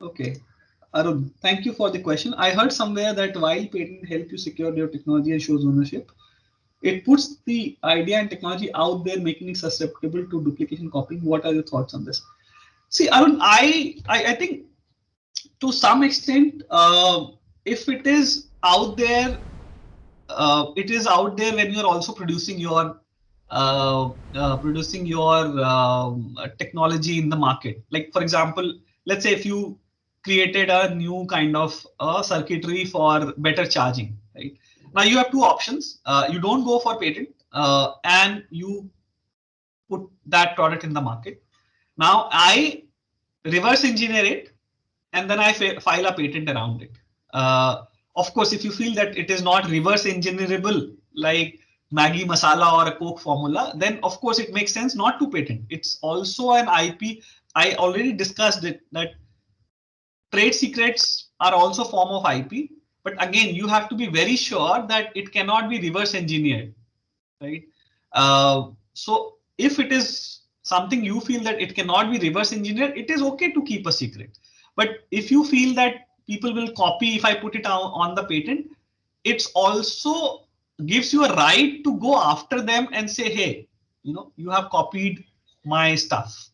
Okay. Arun, thank you for the question. I heard somewhere that while patent help you secure your technology and shows ownership, it puts the idea and technology out there, making it susceptible to duplication copying. What are your thoughts on this? See, Arun, I think to some extent, if it is out there, it is out there when you're also producing your technology in the market. Like for example, let's say if you created a new kind of circuitry for better charging, right? Now you have two options. You don't go for patent, and you put that product in the market. Now I reverse engineer it, and then I file a patent around it. Of course, if you feel that it is not reverse engineerable, like Maggi masala or a Coke formula, then of course it makes sense not to patent. It's also an IP. I already discussed it that trade secrets are also form of IP, but again, you have to be very sure that it cannot be reverse engineered, right? So if it is something you feel that it cannot be reverse engineered, it is okay to keep a secret. But if you feel that people will copy if I put it on the patent, it's also gives you a right to go after them and say, hey, you have copied my stuff.